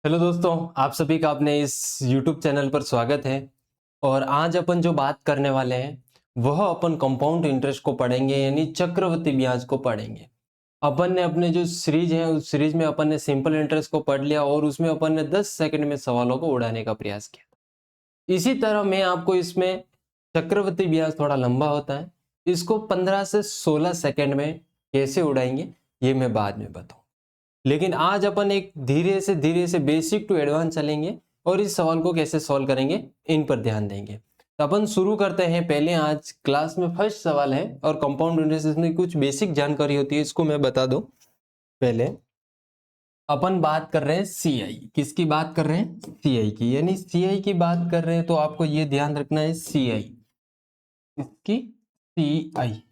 Hello दोस्तों, आप सभी का अपने इस YouTube चैनल पर स्वागत है। और आज अपन जो बात करने वाले हैं वह अपन कंपाउंड इंटरेस्ट को पढ़ेंगे, यानी चक्रवृद्धि ब्याज को पढ़ेंगे। अपन ने अपने जो सीरीज है उस सीरीज में अपन ने सिंपल इंटरेस्ट को पढ़ लिया और उसमें अपन ने 10 सेकंड में सवालों को उड़ाने का प्रयास किया। इसी तरह मैं आपको इसमें चक्रवृद्धि ब्याज थोड़ा लंबा होता है, इसको 15 से 16 सेकंड में कैसे उड़ाएंगे ये मैं बाद में बताऊँ। लेकिन आज अपन एक धीरे से बेसिक टू एडवांस चलेंगे और इस सवाल को कैसे सॉल्व करेंगे इन पर ध्यान देंगे। तो अपन शुरू करते हैं। पहले आज क्लास में फर्स्ट सवाल है और कंपाउंड इंटरेस्ट में कुछ बेसिक जानकारी होती है, इसको मैं बता दूं। पहले अपन बात कर रहे हैं सीआई, किसकी बात कर रहे हैं? सीआई की, यानी सीआई की बात कर रहे हैं तो आपको ये ध्यान रखना है सीआई, इसकी सीआई,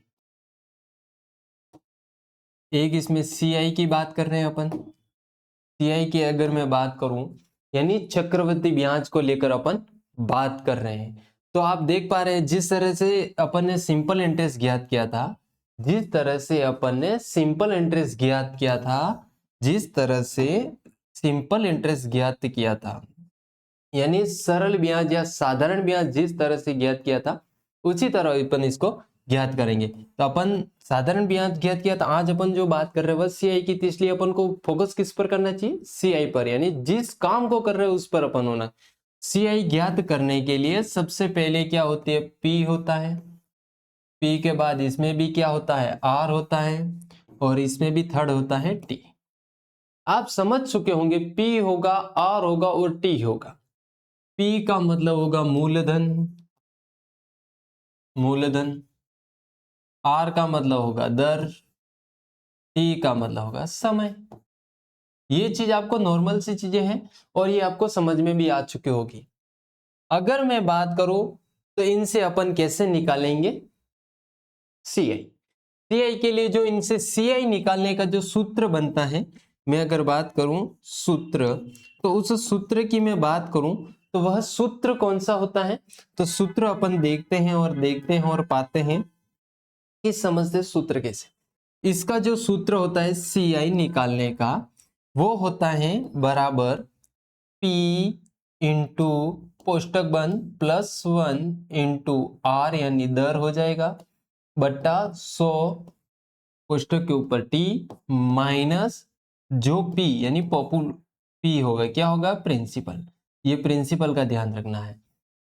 एक इसमें सीआई की बात कर रहे हैं अपन। सीआई की अगर मैं बात करूं यानी चक्रवृद्धि ब्याज को लेकर अपन बात कर रहे हैं, तो आप देख पा रहे हैं जिस तरह से अपन ने सिंपल इंटरेस्ट ज्ञात किया था, जिस तरह से अपन ने सिंपल इंटरेस्ट ज्ञात किया था, जिस तरह से सिंपल इंटरेस्ट ज्ञात किया था, यानी सरल ब्याज या साधारण ब्याज जिस तरह से ज्ञात किया था उसी तरह अपन इसको ज्ञात करेंगे। तो अपन साधारण ब्याज ज्ञात किया था, आज अपन जो बात कर रहे हैं वह सीआई की, तो इसलिए अपन को फोकस किस पर करना चाहिए? सीआई पर, यानी जिस काम को कर रहे हैं उस पर अपन होना। सीआई ज्ञात करने के लिए सबसे पहले क्या होती है? पी होता है, पी के बाद इसमें भी क्या होता है? आर होता है, और इसमें भी थर्ड होता है टी। आप समझ चुके होंगे, पी होगा, आर होगा और टी होगा। पी का मतलब होगा मूलधन, मूलधन। आर का मतलब होगा दर, टी का मतलब होगा समय। ये चीज आपको नॉर्मल सी चीजें हैं और ये आपको समझ में भी आ चुकी होगी। अगर मैं बात करूं तो इनसे अपन कैसे निकालेंगे सीआई? सीआई के लिए जो इनसे सीआई निकालने का जो सूत्र बनता है, मैं अगर बात करूं सूत्र, तो उस सूत्र की मैं बात करूं तो वह सूत्र कौन सा होता है? तो सूत्र अपन देखते हैं और पाते हैं कि समझते सूत्र कैसे। इसका जो सूत्र होता है सीआई निकालने का, वो होता है बराबर पी इंटू कोष्टक बंद +1 इंटू आर, यानी दर हो जाएगा, बट्टा 100 कोष्टक के ऊपर टी, माइनस जो पी यानी पॉपुल पी होगा, क्या होगा? प्रिंसिपल। ये प्रिंसिपल का ध्यान रखना है।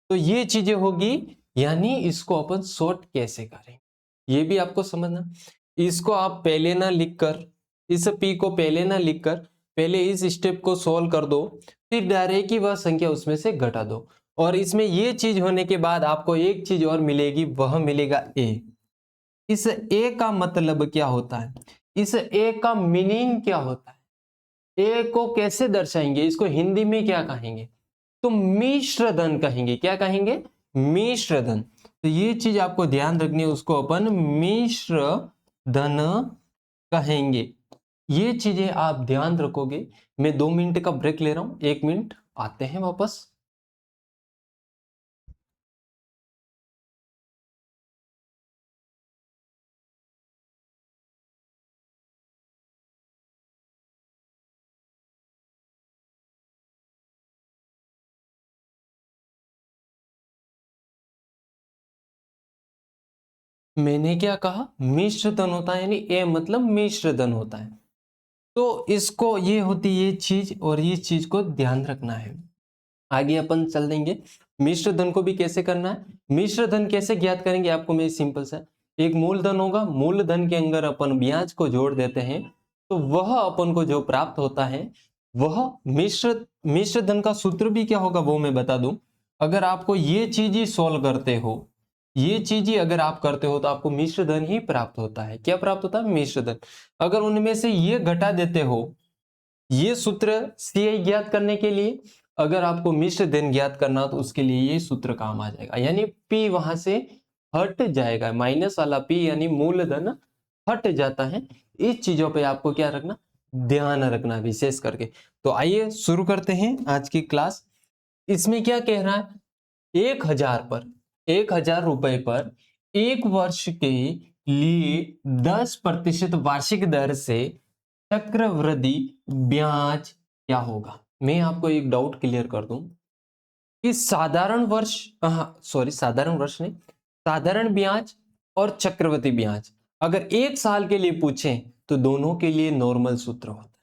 तो ये चीजें होगी, यानी इसको अपन शॉर्ट कैसे करें ये भी आपको समझना। इसको आप पहले ना लिखकर, इस पी को पहले ना लिखकर पहले इस स्टेप को सॉल्व कर दो, फिर डायरेक्ट ही वह संख्या उसमें से घटा दो। और इसमें ये चीज होने के बाद आपको एक चीज और मिलेगी, वह मिलेगा ए। इस ए का मतलब क्या होता है? इस ए का मीनिंग क्या होता है? ए को कैसे दर्शाएंगे? इसको हिंदी में क्या कहेंगे? तो मिश्र धन कहेंगे। क्या कहेंगे? मिश्र धन। तो ये चीज आपको ध्यान रखनी है, उसको अपन मिश्र धन कहेंगे। ये चीजें आप ध्यान रखोगे। मैं 2 मिनट का ब्रेक ले रहा हूं, 1 मिनट, आते हैं वापस। मैंने क्या कहा? मिश्र धन होता है, यानी ए मतलब मिश्र धन होता है। तो इसको ये होती है ये चीज, और ये चीज को ध्यान रखना है। आगे अपन चल देंगे। मिश्र धन को भी कैसे करना है, मिश्र धन कैसे ज्ञात करेंगे, आपको मैं सिंपल सा, एक मूलधन होगा, मूलधन के अंदर अपन ब्याज को जोड़ देते हैं, तो वह अपन को जो प्राप्त होता है वह मिश्र धन का सूत्र भी क्या होगा वो मैं बता दूं। अगर आपको ये चीज ही सॉल्व करते हो, ये चीज ही अगर आप करते हो, तो आपको मिश्र धन ही प्राप्त होता है। क्या प्राप्त होता है? मिश्र धन। अगर उनमें से ये घटा देते हो, ये सूत्र सीआई ज्ञात करने के लिए, अगर आपको मिश्र धन ज्ञात करना तो उसके लिए ये सूत्र काम आ जाएगा, यानी पी वहां से हट जाएगा, माइनस वाला पी यानी मूलधन हट जाता है। इस चीजों पे आपको क्या रखना? ध्यान रखना विशेष करके। तो आइए शुरू करते हैं आज की क्लास। इसमें क्या कह रहा है? 1000 पर, 1000 रुपए पर 1 वर्ष के लिए 10% वार्षिक दर से चक्रवृद्धि ब्याज क्या होगा? मैं आपको एक डाउट क्लियर कर दूं कि साधारण वर्ष नहीं, साधारण ब्याज और चक्रवृद्धि ब्याज अगर 1 साल के लिए पूछें तो दोनों के लिए नॉर्मल सूत्र होता है।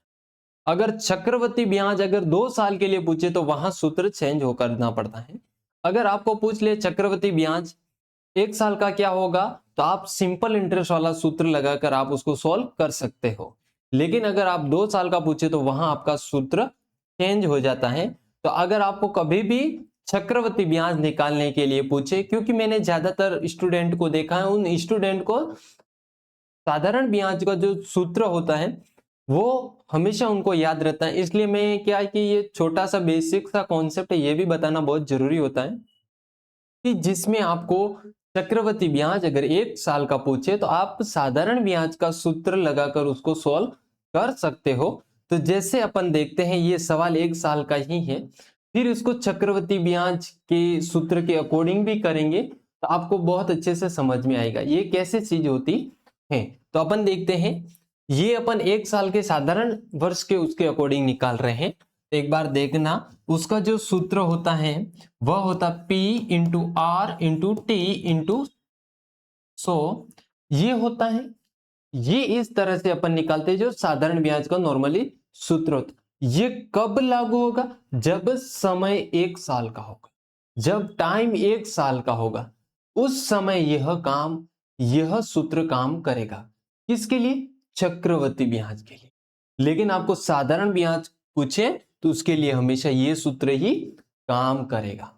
अगर चक्रवृद्धि ब्याज अगर 2 साल के लिए पूछे तो वहां सूत्र चेंज होकर करना पड़ता है। अगर आपको पूछ ले चक्रवृद्धि ब्याज 1 साल का क्या होगा, तो आप सिंपल इंटरेस्ट वाला सूत्र लगाकर आप उसको सॉल्व कर सकते हो। लेकिन अगर आप 2 साल का पूछे तो वहां आपका सूत्र चेंज हो जाता है। तो अगर आपको कभी भी चक्रवृद्धि ब्याज निकालने के लिए पूछे, क्योंकि मैंने ज्यादातर स्टूडेंट को देखा है, उन स्टूडेंट को साधारण ब्याज का जो सूत्र होता है वो हमेशा उनको याद रहता है। इसलिए मैं क्या है कि ये छोटा सा बेसिक सा कॉन्सेप्ट है, ये भी बताना बहुत जरूरी होता है कि जिसमें आपको चक्रवृद्धि ब्याज अगर 1 साल का पूछे तो आप साधारण ब्याज का सूत्र लगाकर उसको सॉल्व कर सकते हो। तो जैसे अपन देखते हैं ये सवाल 1 साल का ही है, फिर इसको चक्रवृद्धि ब्याज के सूत्र के अकॉर्डिंग भी करेंगे तो आपको बहुत अच्छे से समझ में आएगा ये कैसे चीज होती है। तो अपन देखते हैं, ये अपन 1 साल के साधारण वर्ष के उसके अकॉर्डिंग निकाल रहे हैं। तो एक बार देखना, उसका जो सूत्र होता है वह होता P into R into T into 100। ये होता है, ये इस तरह से अपन निकालते हैं जो साधारण ब्याज का नॉर्मली सूत्र होता है। ये कब लागू होगा, जब समय 1 साल का होगा, जब टाइम 1 साल का होगा उस समय यह सूत्र काम करेगा। किसके लिए, चक्रवृद्धि ब्याज के लिए। लेकिन आपको साधारण ब्याज पूछे तो उसके लिए हमेशा ये सूत्र ही काम करेगा।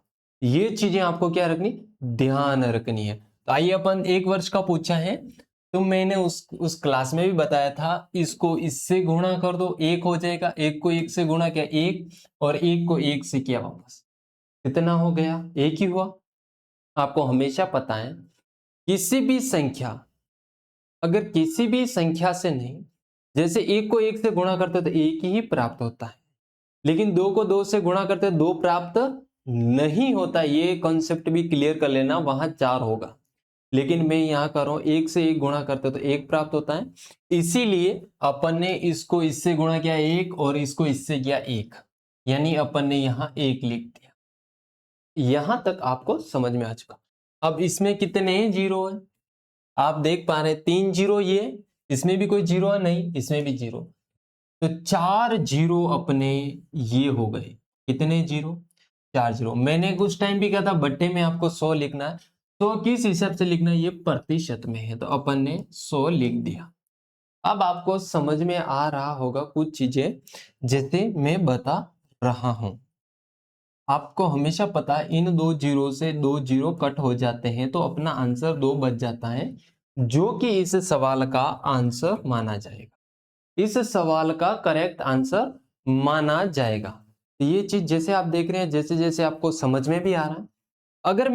ये चीजें आपको क्या रखनी, ध्यान रखनी है। तो आइए अपन 1 वर्ष का पूछा है, तो मैंने उस क्लास में भी बताया था, इसको इससे गुणा कर दो 1 हो जाएगा, 1 को 1 से गुणा किया 1 और 1 को 1 से किया वापस, कितना हो गया, 1 ही हुआ। आपको हमेशा पता है किसी भी संख्या, अगर किसी भी संख्या से नहीं, जैसे 1 को 1 से गुणा करते तो 1 ही प्राप्त होता है, लेकिन 2 को 2 से गुणा करते 2 प्राप्त नहीं होता। ये कॉन्सेप्ट भी क्लियर कर लेना, वहां 4 होगा, लेकिन मैं यहां कर रहा हूं 1 से 1 गुणा करते तो 1 प्राप्त होता है। इसीलिए अपन ने इसको इससे गुणा किया 1 और इसको इससे किया 1, यानी अपन ने यहां 1 लिख दिया। यहां तक आपको समझ में आ चुका। अब इसमें कितने जीरो है, आप देख पा रहे हैं 3 जीरो, ये इसमें भी कोई जीरो है नहीं, इसमें भी जीरो, तो 4 जीरो अपने ये हो गए। कितने जीरो, 4 जीरो। मैंने कुछ टाइम भी कहा था बट्टे में आपको 100 लिखना है, तो किस हिसाब से लिखना है, ये प्रतिशत में है, तो अपन ने 100 लिख दिया। अब आपको समझ में आ रहा होगा कुछ चीजें जैसे मैं बता रहा हूं। आपको हमेशा पता है इन 2 जीरो से 2 जीरो कट हो जाते हैं तो अपना आंसर 2 बच जाता है, जो कि इस सवाल का आंसर माना जाएगा, इस सवाल का करेक्ट आंसर माना जाएगा। तो ये चीज जैसे आप देख रहे हैं, जैसे जैसे आपको समझ में भी आ रहा है। अगर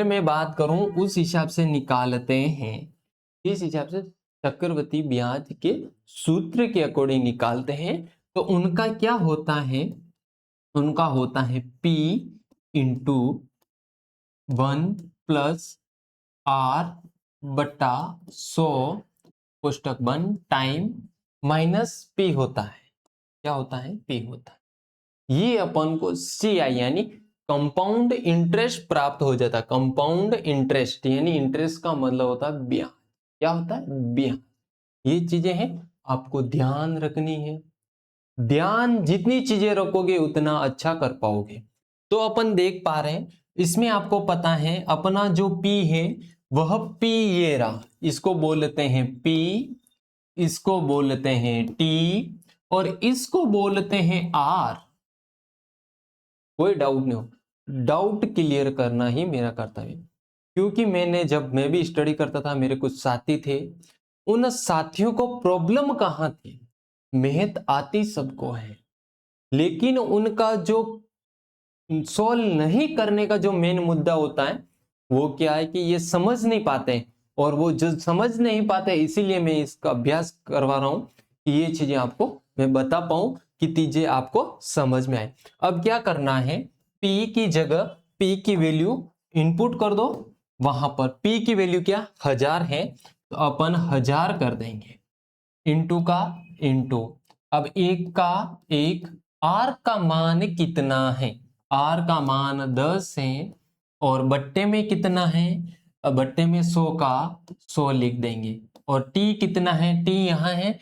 मैं बात करूं उस हिसाब से निकालते हैं, इस हिसाब से चक्रवृद्धि ब्याज के सूत्र के अकॉर्डिंग निकालते हैं, तो उनका क्या होता है, उनका होता है P इंटू 1 प्लस R बटा 100 कोष्टक 1 टाइम माइनस P होता है। क्या होता है, P होता है। ये अपन को CI यानी कंपाउंड इंटरेस्ट प्राप्त हो जाता है। कंपाउंड इंटरेस्ट यानी इंटरेस्ट का मतलब होता है ब्याज। क्या होता है, ब्याज। ये चीजें हैं आपको ध्यान रखनी है। ध्यान जितनी चीजें रखोगे उतना अच्छा कर पाओगे। तो अपन देख पा रहे हैं इसमें आपको पता है अपना जो P है वह P ये रहा, इसको बोलते हैं P, इसको बोलते हैं T और इसको बोलते हैं R। कोई डाउट नहीं हो, डाउट क्लियर करना ही मेरा कर्तव्य, क्योंकि जब मैं भी स्टडी करता था मेरे कुछ साथी थे, उन साथियों को प्रॉब्लम कहां थी, मेहनत आती सबको है, लेकिन उनका जो सॉल्व नहीं करने का जो मेन मुद्दा होता है वो क्या है कि ये समझ नहीं पाते, और वो जो समझ नहीं पाते इसीलिए मैं इसका अभ्यास करवा रहा हूं कि ये चीजें आपको मैं बता पाऊं कि चीजें आपको समझ में आए। अब क्या करना है, P की जगह P की वैल्यू इनपुट कर दो, वहां पर P की वैल्यू क्या 1000 है तो अपन 1000 कर देंगे, इंटू का इंटू अब एक आर का मान कितना है, आर का मान 10 है और बट्टे में कितना है, बट्टे में 100 का 100 लिख देंगे। और टी कितना है, टी यहाँ है,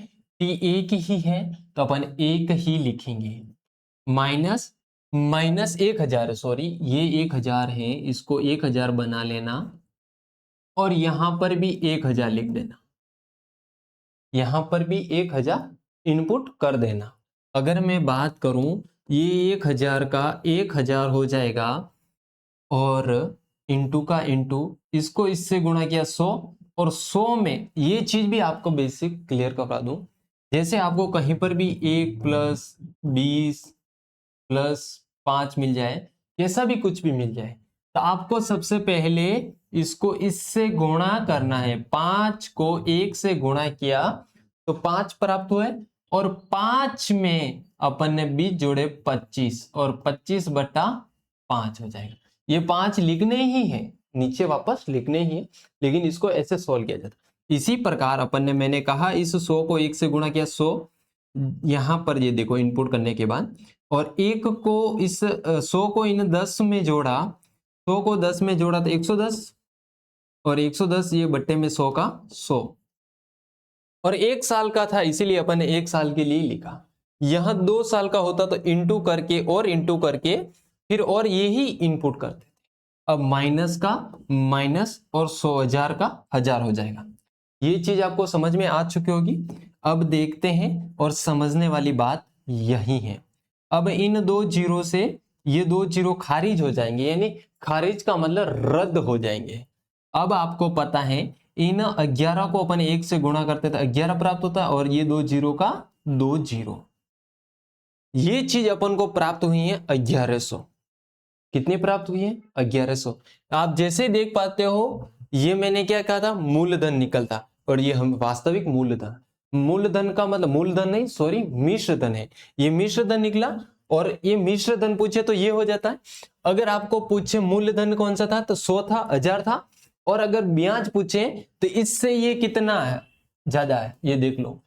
टी एक ही है तो अपन एक ही लिखेंगे। माइनस 1000 है, सॉरी ये 1000 है, इसको 1000 बना लेना और यहां पर भी 1000 लिख देना, यहां पर भी 1000 इनपुट कर देना। अगर मैं बात करूं ये 1000 का 1000 हो जाएगा और इंटू का इंटू, इसको इससे गुणा किया 100 और 100 में ये चीज भी आपको बेसिक क्लियर करवा दूं, जैसे आपको कहीं पर भी 1 + 20 + 5 मिल जाए, कैसा भी कुछ भी मिल जाए, तो आपको सबसे पहले इसको इससे गुणा करना है। 5 को 1 से गुणा किया तो 5 प्राप्त हुए और 5 में अपन ने 20 जोड़े 25 और 25/5 हो जाएगा। ये 5 लिखने ही है, नीचे वापस लिखने ही है, लेकिन इसको ऐसे सोल्व किया जाता है। इसी प्रकार अपन ने, मैंने कहा इस 100 को 1 से गुणा किया 100, यहां पर ये देखो इनपुट करने के बाद, और 1 को इस 100 को इन 10 में जोड़ा, 100 को 10 में जोड़ा तो 110 और 110 ये बट्टे में 100 का 100 और 1 साल का था इसीलिए अपन ने 1 साल के लिए लिखा। यहां 2 साल का होता तो इंटू करके और इंटू करके फिर और यही इनपुट करते थे। अब माइनस का माइनस और 100,000 का 1000 हो जाएगा। ये चीज आपको समझ में आ चुकी होगी। अब देखते हैं और समझने वाली बात यही है। अब इन 2 जीरो से ये 2 जीरो खारिज हो जाएंगे, यानी खारिज का मतलब रद्द हो जाएंगे। अब आपको पता है इन 11 को अपन 1 से गुणा करते तो 11 प्राप्त होता है और ये 2 जीरो का 2 जीरो, ये चीज अपन को प्राप्त हुई है 1100। कितनी प्राप्त हुई है? 1100। आप जैसे देख पाते हो ये मैंने क्या कहा था, मूलधन निकलता और ये हम वास्तविक मूलधन, मूलधन का मतलब मूलधन नहीं सॉरी मिश्र धन है, ये मिश्र धन निकला और ये मिश्र धन पूछे तो ये हो जाता है। अगर आपको पूछे मूलधन कौन सा था तो 100 था, 1000 था, और अगर ब्याज पूछे तो इससे ये कितना है, ज्यादा है, ये देख लो।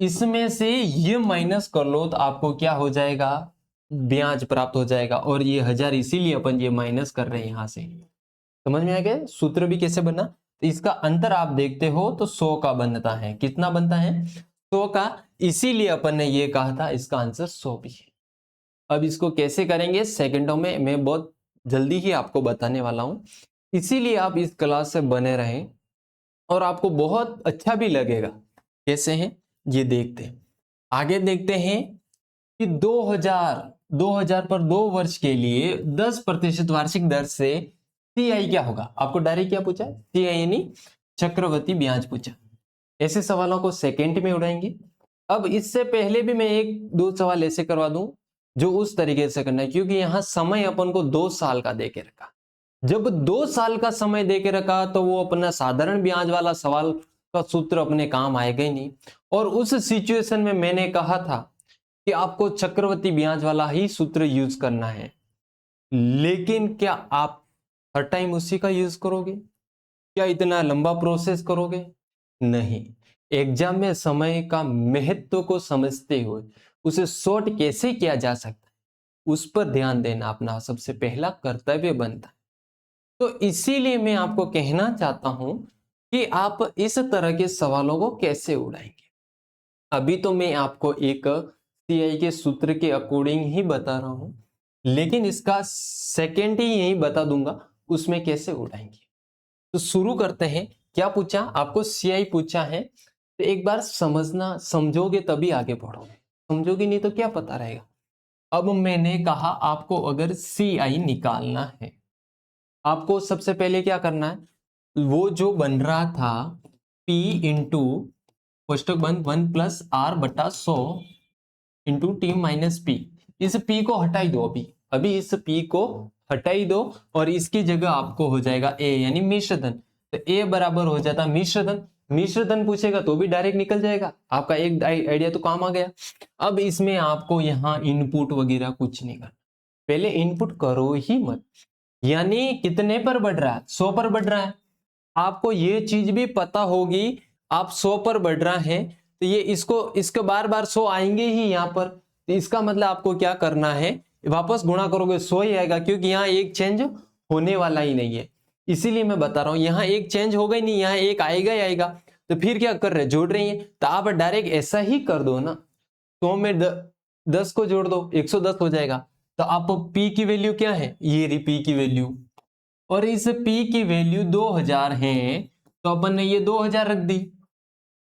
इसमें से ये माइनस कर लो तो आपको क्या हो जाएगा, ब्याज प्राप्त हो जाएगा। और ये 1000 इसीलिए अपन ये माइनस कर रहे हैं यहां से। समझ में आ गया सूत्र भी कैसे बना? तो इसका अंतर आप देखते हो तो 100 का बनता है। कितना बनता है? 100 का। इसीलिए अपन ने ये कहा था इसका आंसर 100 भी है। अब इसको कैसे करेंगे सेकंडों में मैं बहुत जल्दी ही आपको बताने वाला हूं, इसीलिए आप इस क्लास से बने रहें और आपको बहुत अच्छा भी लगेगा। कैसे हैं ये देखते हैं। आगे देखते हैं कि 2000 पर 2 वर्ष के लिए 10% वार्षिक दर से सीआई क्या होगा। आपको डायरेक्ट क्या पूछा? सीआई यानी चक्रवृद्धि ब्याज पूछा। ऐसे सवालों को सेकंड में उड़ाएंगे। अब इससे पहले भी मैं 1-2 सवाल ऐसे करवा दूं जो उस तरीके से करना है, क्योंकि यहां समय अपन को 2 साल का दे के रखा। जब 2 साल का समय दे के रखा तो वो अपना साधारण ब्याज वाला सवाल का सूत्र अपने काम आएगा ही नहीं। और उस सिचुएशन में मैंने कहा था कि आपको चक्रवृद्धि ब्याज वाला ही सूत्र यूज करना है, लेकिन क्या आप हर टाइम उसी का यूज करोगे? क्या इतना लंबा प्रोसेस करोगे? नहीं। एग्जाम में समय का महत्व को समझते हुए उसे शॉर्ट कैसे किया जा सकता है उस पर ध्यान देना अपना सबसे पहला कर्तव्य बनता है। तो इसीलिए मैं आपको कहना चाहता हूं कि आप इस तरह के सवालों को कैसे उड़ाएंगे। अभी तो मैं आपको एक सीआई के सूत्र के अकॉर्डिंग ही बता रहा हूं, लेकिन इसका सेकेंड ही यही बता दूंगा उसमें कैसे उड़ाएंगे। तो शुरू करते हैं। क्या पूछा आपको? सीआई पूछा है, तो एक बार समझना, समझोगे तभी आगे बढ़ोगे, समझोगे नहीं तो क्या पता रहेगा। अब मैंने कहा आपको अगर सीआई निकालना है, आपको सबसे पहले क्या करना है, वो जो बन रहा था P इंटू कोष्टक बंद 1+R/100 into T minus P, इस P को हटाई दो। अभी इस P को हटाई दो और इसकी जगह आपको हो जाएगा A यानी मिश्रधन। तो A बराबर हो जाता मिश्रधन। मिश्रधन पूछेगा तो भी डायरेक्ट निकल जाएगा, आपका एक आइडिया तो काम आ गया। अब इसमें आपको यहाँ इनपुट वगैरह कुछ नहीं करना, पहले इनपुट करो ही मत। यानी कितने पर बढ़ रहा है? 100 पर बढ़ रहा है। आपको ये चीज भी पता होगी, आप 100 पर बढ़ रहा है तो ये इसको बार बार 100 आएंगे ही यहाँ पर। तो इसका मतलब आपको क्या करना है, वापस गुणा करोगे 100 ही आएगा, क्योंकि यहाँ एक चेंज होने वाला ही नहीं है। इसीलिए मैं बता रहा हूं यहाँ एक चेंज होगा ही नहीं, यहाँ एक आएगा ही आएगा। तो फिर क्या कर रहे, जोड़ रही है, तो आप डायरेक्ट ऐसा ही कर दो ना, 100 में 10 को जोड़ दो, 110 हो जाएगा। तो आप P की वैल्यू क्या है, ये रही P की वैल्यू, और इस P की वैल्यू 2000 है, तो अपन ने ये 2000 रख दी।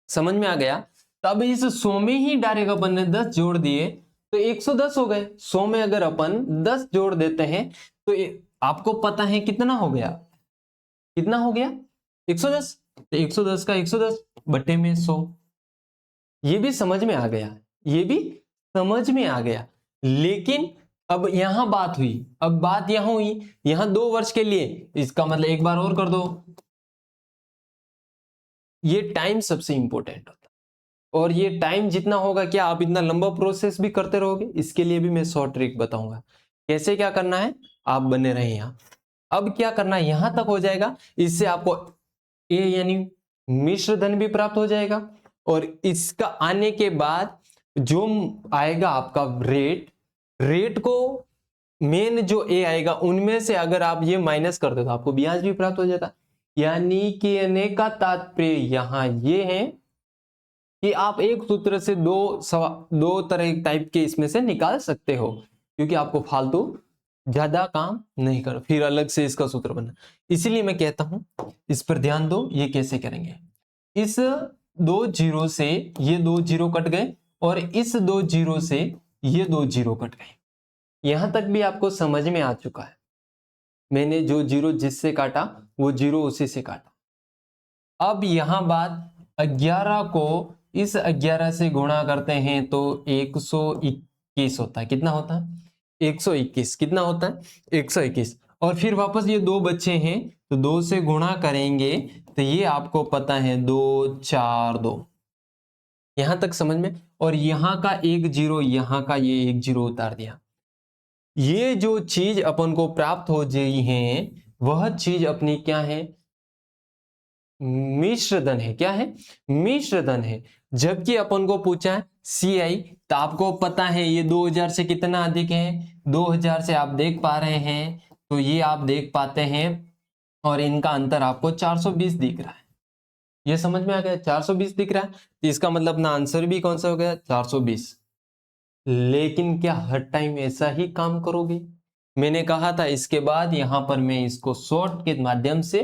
समझ में आ गया। तो अब इस 100 में ही डायरेक्ट अपन ने 10 जोड़ दिए तो 110 हो गए। 100 में अगर अपन 10 जोड़ देते हैं तो आपको पता है कितना हो गया, कितना हो गया 110। तो 110 का 110 बटे में 100। ये भी समझ में आ गया, ये भी समझ में आ गया। लेकिन अब यहां बात हुई, अब बात यहां हुई, यहां 2 वर्ष के लिए, इसका मतलब एक बार और कर दो। ये टाइम सबसे इंपॉर्टेंट होता है, और ये टाइम जितना होगा, क्या आप इतना लंबा प्रोसेस भी करते रहोगे, इसके लिए भी मैं शॉर्ट ट्रिक बताऊंगा कैसे क्या करना है, आप बने रहे यहां। अब क्या करना है, यहां तक हो जाएगा, इससे आपको ए यानी मिश्र धन भी प्राप्त हो जाएगा, और इसका आने के बाद जो आएगा आपका रेट को मेन जो ए आएगा उनमें से अगर आप ये माइनस कर दो तो आपको ब्याज भी प्राप्त हो जाता। यानी कहने का तात्पर्य यहां ये है कि आप एक सूत्र से दो तरह टाइप के इसमें से निकाल सकते हो, क्योंकि आपको फालतू ज्यादा काम नहीं करो फिर अलग से इसका सूत्र बना। इसीलिए मैं कहता हूं इस पर ध्यान दो, ये कैसे करेंगे। इस 2 जीरो से ये 2 जीरो कट गए, और इस 2 जीरो से ये 2 जीरो कट गए। यहां तक भी आपको समझ में आ चुका है, मैंने जो जीरो जिससे काटा वो जीरो उसी से काटा। अब यहां बात 11 को इस 11 से गुणा करते हैं तो 121 होता है। कितना होता है 121, कितना होता है 121। और फिर वापस ये 2 बच्चे हैं तो 2 से गुणा करेंगे तो ये आपको पता है 2 4 2। यहां तक समझ में। और यहां का 1 जीरो, यहां का ये 1 जीरो उतार दिया। ये जो चीज अपन को प्राप्त हो गई है वह चीज अपनी क्या है, मिश्र धन है। क्या है, मिश्र धन है। जबकि अपन को पूछा है CI, तो आपको पता है ये 2000 से कितना अधिक है, 2000 से आप देख पा रहे हैं, तो ये आप देख पाते हैं, और इनका अंतर आपको 420 दिख रहा है। ये समझ में आ गया, 420 दिख रहा है, तो इसका मतलब अपना आंसर भी कौन सा हो गया 420। लेकिन क्या हर टाइम ऐसा ही काम करोगे, मैंने कहा था इसके बाद यहां पर मैं इसको शॉर्ट के माध्यम से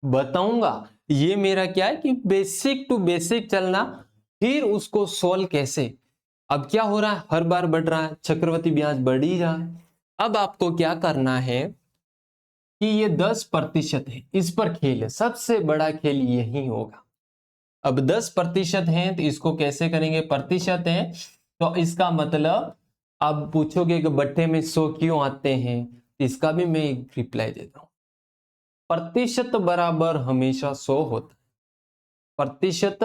बताऊंगा। ये मेरा क्या है कि बेसिक टू बेसिक चलना, फिर उसको सोल्व कैसे। अब क्या हो रहा है, हर बार बढ़ रहा है, चक्रवृद्धि ब्याज बढ़ ही रहा है। अब आपको क्या करना है कि ये 10% है, इस पर खेल है, सबसे बड़ा खेल यही होगा। अब 10% है तो इसको कैसे करेंगे, प्रतिशत है तो इसका मतलब आप पूछोगे कि बट्टे में 100 क्यों आते हैं, इसका भी मैं रिप्लाई देता हूं। प्रतिशत बराबर हमेशा 100 होता है, प्रतिशत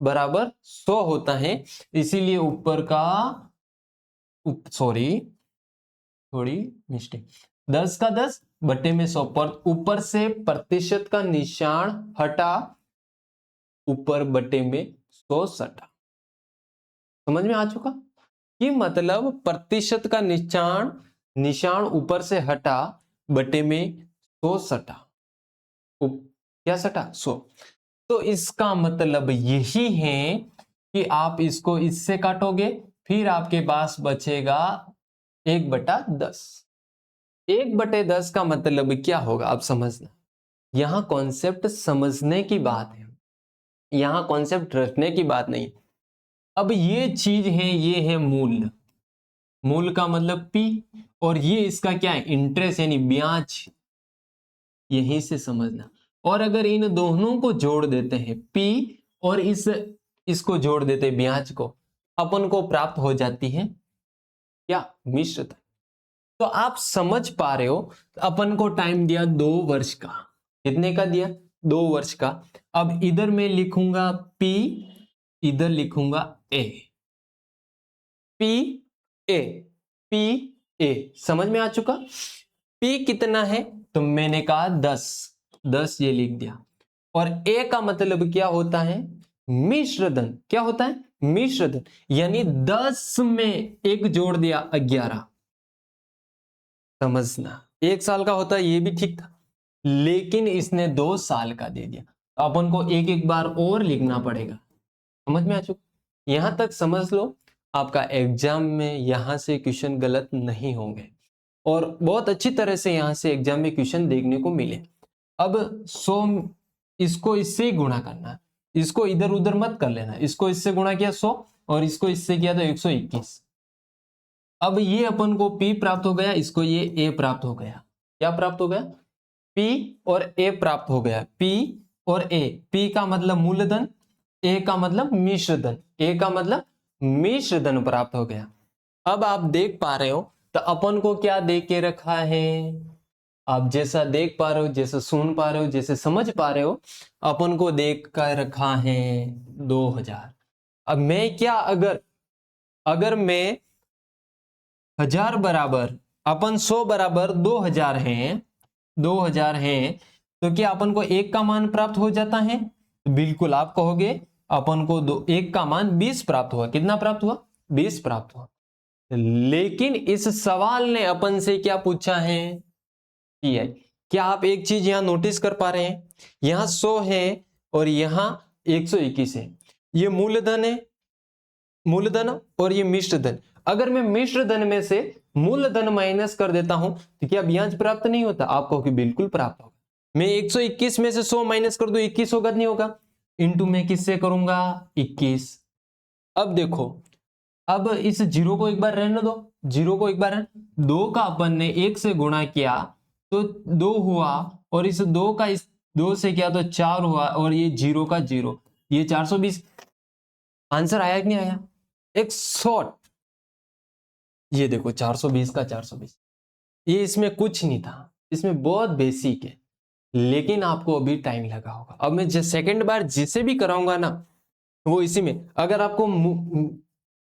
बराबर 100 होता है, इसीलिए ऊपर का सॉरी थोड़ी मिस्टेक, 10 का 10 बट्टे में 100 पर ऊपर से प्रतिशत का निशान हटा, ऊपर बट्टे में 100 सटा। समझ में आ चुका कि मतलब प्रतिशत का निशान ऊपर से हटा, बटे में 100 सटा। क्या सटा 100। तो इसका मतलब यही है कि आप इसको इससे काटोगे, फिर आपके पास बचेगा 1/10। 1/10 का मतलब क्या होगा आप समझना, यहां कॉन्सेप्ट समझने की बात है, यहां कॉन्सेप्ट रखने की बात नहीं। अब ये चीज है, ये है मूल, मूल का मतलब P, और ये इसका क्या है इंटरेस्ट यानी ब्याज, यहीं से समझना। और अगर इन दोनों को जोड़ देते हैं P और इसको जोड़ देते हैं ब्याज को, अपन को प्राप्त हो जाती है क्या, मिश्र धन। तो आप समझ पा रहे हो, अपन को टाइम दिया 2 वर्ष का, कितने का दिया 2 वर्ष का। अब इधर मैं लिखूंगा P, इधर लिखूंगा A, P A, P A, समझ में आ चुका। P कितना है तो मैंने कहा 10 ये लिख दिया। और A का मतलब क्या होता है, मिश्र धन क्या होता है? मिश्र धन, यानी 10 में 1 जोड़ दिया 11। समझना, 1 साल का होता ये भी ठीक था, लेकिन इसने 2 साल का दे दिया, तो अपन को एक एक बार और लिखना पड़ेगा। समझ में आ चुका? यहां तक समझ लो, आपका एग्जाम में यहां से क्वेश्चन गलत नहीं होंगे और बहुत अच्छी तरह से यहां से एग्जाम में क्वेश्चन देखने को मिले। अब 100, इसको इससे ही गुणा करना, इसको इधर उधर मत कर लेना। इसको इससे गुणा किया 100 और इसको इससे किया तो 121। अब ये अपन को P प्राप्त हो गया, इसको ये A प्राप्त हो गया। क्या प्राप्त हो गया? P और A प्राप्त हो गया। P और A, P का मतलब मूलधन, A का मतलब मिश्र धन, A का मतलब मिश्र धन प्राप्त हो गया। अब आप देख पा रहे हो तो अपन को क्या दे के रखा है? आप जैसा देख पा रहे हो, जैसा सुन पा रहे हो, जैसे समझ पा रहे हो, अपन को देख कर रखा है 2000। अब मैं क्या, अगर मैं 1000 बराबर अपन 100 बराबर 2000 हैं, 2000 हैं, तो क्या अपन को 1 का मान प्राप्त हो जाता है? बिल्कुल, आप कहोगे अपन को 1 का मान 20 प्राप्त हुआ। कितना प्राप्त हुआ? 20 प्राप्त हुआ। लेकिन इस सवाल ने अपन से क्या पूछा है? पीआई। क्या आप एक चीज यहां नोटिस कर पा रहे हैं? यहां 100 है और यहां 121 है। ये मूलधन है, मूलधन, और ये मिश्र धन। अगर मैं मिश्र धन में से मूलधन माइनस कर देता हूं तो क्या ब्याज प्राप्त नहीं होता? आप कहोगे बिल्कुल प्राप्त होगा। मैं 121 में से 100 माइनस कर दूं, 21 होगा नहीं होगा? इंटू में किससे करूंगा? 21। अब देखो, अब इस जीरो को एक बार रहने दो, जीरो को एक बार 2 का अपन ने 1 से गुणा किया तो 2 हुआ, और इस 2 का इस 2 से किया तो 4 हुआ, और ये 0 का 0, ये 420। आंसर आया कि नहीं आया? एक शॉर्ट, ये देखो 420 का 420, ये इसमें कुछ नहीं था, इसमें बहुत बेसिक है, लेकिन आपको अभी टाइम लगा होगा। अब मैं सेकंड बार जिसे भी कराऊंगा ना, वो इसी में, अगर आपको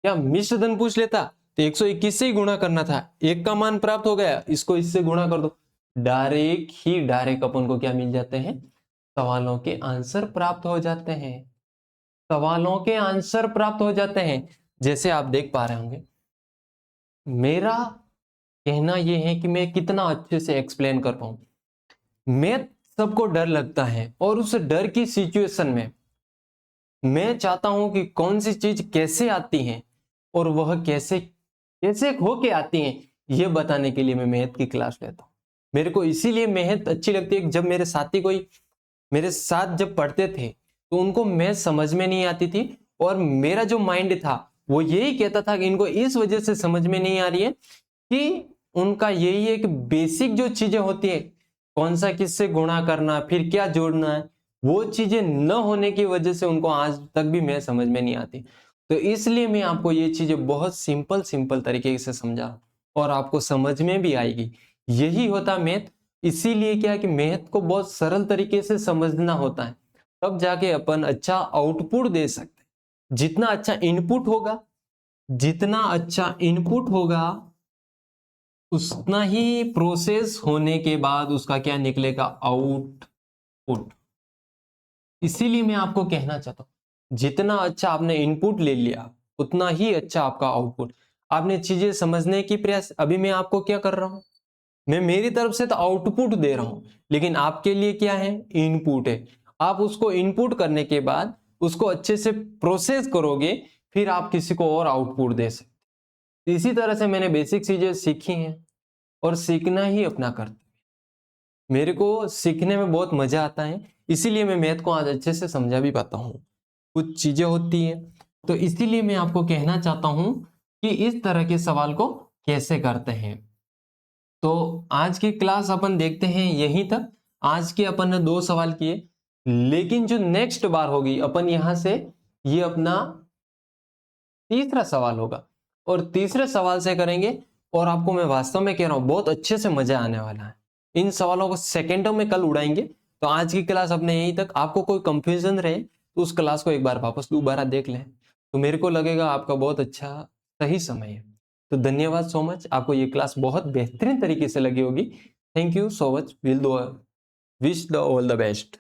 क्या मिश्र धन पूछ लेता तो 121 से ही गुणा करना था, 1 का मान प्राप्त हो गया, इसको इससे गुणा कर दो, डायरेक्ट अपन को क्या मिल जाते हैं? सवालों के आंसर प्राप्त हो जाते हैं, सवालों के आंसर प्राप्त हो जाते हैं। जैसे आप देख पा रहे होंगे, मेरा कहना यह है कि मैं कितना अच्छे से एक्सप्लेन कर पाऊं। मैथ सबको डर लगता है, और उस डर की सिचुएशन में मैं चाहता हूं कि कौन सी चीज कैसे आती है और वह कैसे कैसे होके आती है, यह बताने के लिए मैं मैथ की क्लास लेता हूं। मेरे को इसीलिए मैथ अच्छी लगती है। जब मेरे साथी कोई मेरे साथ जब पढ़ते थे तो उनको मैथ समझ में नहीं आती थी, और मेरा जो माइंड था वो यही कहता था कि इनको इस वजह से समझ में नहीं आ रही है कि उनका यही है कि बेसिक जो चीजें होती है, कौन सा किससे गुणा करना, फिर क्या जोड़ना है, वो चीजें न होने की वजह से उनको आज तक भी मैं समझ में नहीं आती। तो इसलिए मैं आपको ये चीजें बहुत सिंपल सिंपल तरीके से समझा, और आपको समझ में भी आएगी। यही होता मैथ। इसीलिए क्या है कि मैथ को बहुत सरल तरीके से समझना होता है, तब जाके अपन अच्छा आउटपुट दे सकते हैं। जितना अच्छा इनपुट होगा, जितना अच्छा इनपुट होगा, उतना ही प्रोसेस होने के बाद उसका क्या निकलेगा? आउटपुट। इसीलिए मैं आपको कहना चाहता हूं, जितना अच्छा आपने इनपुट ले लिया उतना ही अच्छा आपका आउटपुट। आपने चीजें समझने की प्रयास, अभी मैं आपको क्या कर रहा हूं, मैं मेरी तरफ से तो आउटपुट दे रहा हूं, लेकिन आपके लिए क्या है? इनपुट है। आप उसको इनपुट करने के बाद उसको अच्छे से प्रोसेस करोगे, फिर आप किसी को और आउटपुट दे सकते। इसी तरह से मैंने बेसिक चीजें सीखी हैं, और सीखना ही अपना कर्तव्य। मेरे को सीखने में बहुत मजा आता है, इसीलिए मैं मैथ को आज अच्छे से समझा भी पाता हूँ। कुछ चीजें होती हैं, तो इसीलिए मैं आपको कहना चाहता हूं कि इस तरह के सवाल को कैसे करते हैं। तो आज की क्लास अपन देखते हैं यहीं तक। आज के अपन ने 2 सवाल किए, लेकिन जो नेक्स्ट बार होगी अपन यहां से ये अपना तीसरा सवाल होगा, और तीसरे सवाल से करेंगे। और आपको मैं वास्तव में कह रहा हूं बहुत अच्छे से मजा आने वाला है। इन सवालों को सेकेंडों में कल उड़ाएंगे। तो आज की क्लास अपने यहीं तक। आपको कोई कंफ्यूजन रहे तो उस क्लास को एक बार वापस दोबारा देख लें, तो मेरे को लगेगा आपका बहुत अच्छा सही समय है। तो धन्यवाद सो मच, आपको ये क्लास बहुत बेहतरीन तरीके से लगी होगी। Thank you so much, will do wish the all the best.